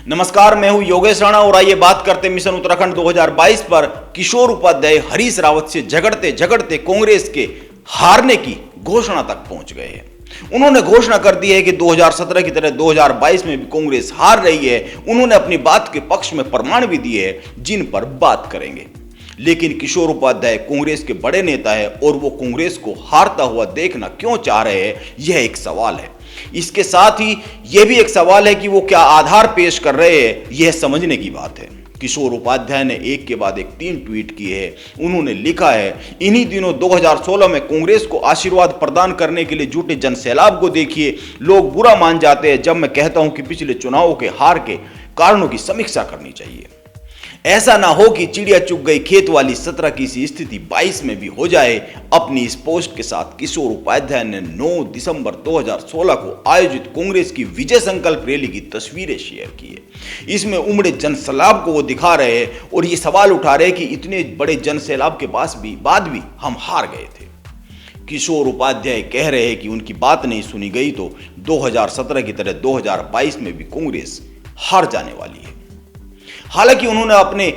नमस्कार, मैं हूं योगेश राणा और आइए बात करते मिशन उत्तराखंड 2022 पर। किशोर उपाध्याय हरीश रावत से झगड़ते झगड़ते कांग्रेस के हारने की घोषणा तक पहुंच गए हैं। उन्होंने घोषणा कर दी है कि 2017 की तरह 2022 में भी कांग्रेस हार रही है। उन्होंने अपनी बात के पक्ष में प्रमाण भी दिए हैं जिन पर बात करेंगे। लेकिन किशोर उपाध्याय कांग्रेस के बड़े नेता है और वो कांग्रेस को हारता हुआ देखना क्यों चाह रहे हैं, यह एक सवाल है। इसके साथ ही यह भी एक सवाल है कि वो क्या आधार पेश कर रहे हैं, यह समझने की बात है। किशोर उपाध्याय ने एक के बाद एक 3 ट्वीट किए हैं। उन्होंने लिखा है, इन्हीं दिनों 2016 में कांग्रेस को आशीर्वाद प्रदान करने के लिए जुटे जनसैलाब को देखिए। लोग बुरा मान जाते हैं जब मैं कहता हूं कि पिछले चुनावों के हार के कारणों की समीक्षा करनी चाहिए। ऐसा ना हो कि चिड़िया चुग गई खेत वाली 17 की सी स्थिति 22 में भी हो जाए। अपनी इस पोस्ट के साथ किशोर उपाध्याय ने 9 दिसंबर 2016 को आयोजित कांग्रेस की विजय संकल्प रैली की तस्वीरें शेयर की है। इसमें उमड़े जनसैलाब को वो दिखा रहे हैं और ये सवाल उठा रहे हैं कि इतने बड़े जनसैलाब के बाद भी हम हार गए थे। किशोर उपाध्याय कह रहे हैं कि उनकी बात नहीं सुनी गई तो 2017 की तरह 2022 में भी कांग्रेस हार जाने वाली है। हालांकि उन्होंने अपने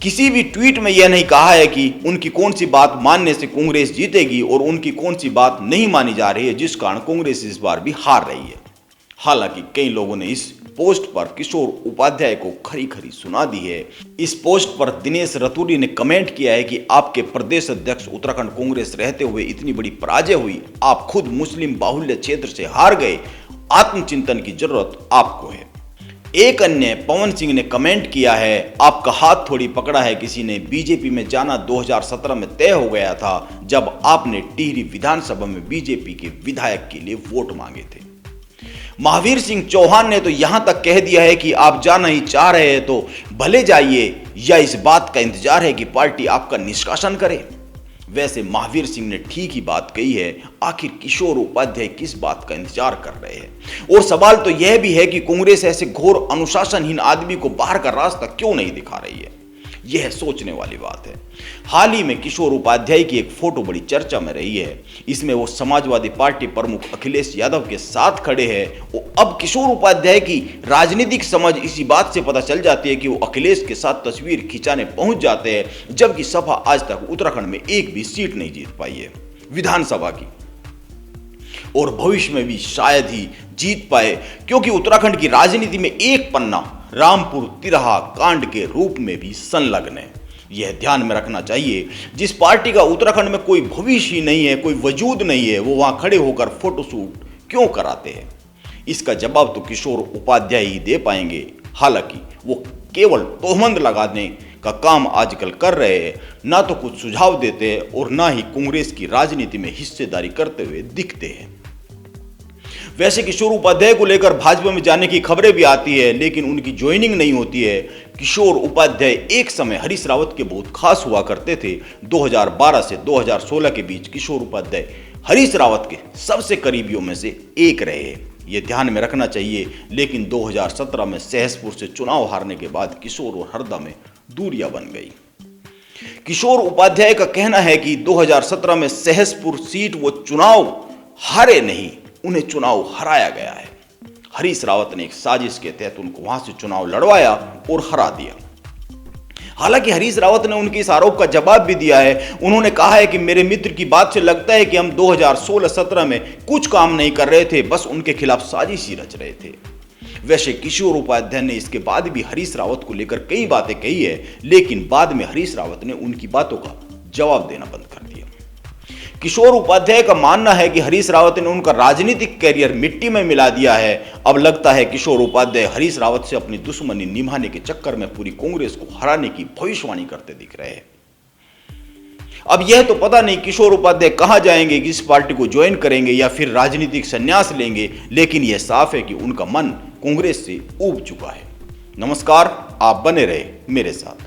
किसी भी ट्वीट में यह नहीं कहा है कि उनकी कौन सी बात मानने से कांग्रेस जीतेगी और उनकी कौन सी बात नहीं मानी जा रही है जिस कारण कांग्रेस इस बार भी हार रही है। हालांकि कई लोगों ने इस पोस्ट पर किशोर उपाध्याय को खरी खरी सुना दी है। इस पोस्ट पर दिनेश रतूड़ी ने कमेंट किया है कि आपके प्रदेश अध्यक्ष उत्तराखंड कांग्रेस रहते हुए इतनी बड़ी पराजय हुई। आप खुद मुस्लिम बाहुल्य क्षेत्र से हार गए। आत्मचिंतन की जरूरत आपको है। एक अन्य पवन सिंह ने कमेंट किया है, आपका हाथ थोड़ी पकड़ा है किसी ने। बीजेपी में जाना 2017 में तय हो गया था जब आपने टिहरी विधानसभा में बीजेपी के विधायक के लिए वोट मांगे थे। महावीर सिंह चौहान ने तो यहां तक कह दिया है कि आप जाना ही चाह रहे हैं तो भले जाइए, या इस बात का इंतजार है कि पार्टी आपका निष्कासन करे। वैसे महावीर सिंह ने ठीक ही बात कही है। आखिर किशोर उपाध्याय किस बात का इंतजार कर रहे हैं? और सवाल तो यह भी है कि कांग्रेस ऐसे घोर अनुशासनहीन आदमी को बाहर का रास्ता क्यों नहीं दिखा रही है? यह सोचने वाली बात है। हाल ही में किशोर उपाध्याय की एक फोटो बड़ी चर्चा में रही है। इसमें वो समाजवादी पार्टी प्रमुख अखिलेश यादव के साथ खड़े हैं। अब किशोर उपाध्याय की राजनीतिक समझ इसी बात से पता चल जाती है कि वो अखिलेश के साथ तस्वीर खिंचाने पहुंच जाते हैं, जबकि सपा आज तक उत्तराखंड में एक भी सीट नहीं जीत पाई है विधानसभा की, और भविष्य में भी शायद ही जीत पाए, क्योंकि उत्तराखंड की राजनीति में एक पन्ना रामपुर तिराहा कांड के रूप में भी संलग्न है। यह ध्यान में रखना चाहिए। जिस पार्टी का उत्तराखंड में कोई भविष्य ही नहीं है, कोई वजूद नहीं है, वो वहां खड़े होकर फोटोशूट क्यों कराते हैं? इसका जवाब तो किशोर उपाध्याय ही दे पाएंगे। हालांकि वो केवल तोहमत लगाने का काम आजकल कर रहे हैं, ना तो कुछ सुझाव देते हैं और ना ही कांग्रेस की राजनीति में हिस्सेदारी करते हुए दिखते हैं। वैसे किशोर उपाध्याय को लेकर भाजपा में जाने की खबरें भी आती है, लेकिन उनकी ज्वाइनिंग नहीं होती है। किशोर उपाध्याय एक समय हरीश रावत के बहुत खास हुआ करते थे। 2012 से 2016 के बीच किशोर उपाध्याय हरीश रावत के सबसे करीबियों में से एक रहे हैं। यह ध्यान में रखना चाहिए। लेकिन 2017 में सहसपुर से चुनाव हारने के बाद किशोर और हरदा में दूरियां बन गई। किशोर उपाध्याय का कहना है कि 2017 में सहसपुर सीट वो चुनाव हारे नहीं, उन्हें चुनाव हराया गया है। हरीश रावत ने एक साजिश के तहत उनको वहां से चुनाव लड़वाया और हरा दिया। हालांकि हरीश रावत ने उनके इस आरोप का जवाब भी दिया है। उन्होंने कहा है कि मेरे मित्र की बात से लगता है कि हम 2016-17 में कुछ काम नहीं कर रहे थे, बस उनके खिलाफ साजिश ही रच रहे थे। वैसे किशोर उपाध्याय ने इसके बाद भी हरीश रावत को लेकर कई बातें कही है, लेकिन बाद में हरीश रावत ने उनकी बातों का जवाब देना बंद कर दिया। किशोर उपाध्याय का मानना है कि हरीश रावत ने उनका राजनीतिक करियर मिट्टी में मिला दिया है। अब लगता है किशोर उपाध्याय हरीश रावत से अपनी दुश्मनी निभाने के चक्कर में पूरी कांग्रेस को हराने की भविष्यवाणी करते दिख रहे हैं। अब यह तो पता नहीं किशोर उपाध्याय कहां जाएंगे, किस पार्टी को ज्वाइन करेंगे या फिर राजनीतिक संन्यास लेंगे, लेकिन यह साफ है कि उनका मन कांग्रेस से ऊब चुका है। नमस्कार, आप बने रहे मेरे साथ।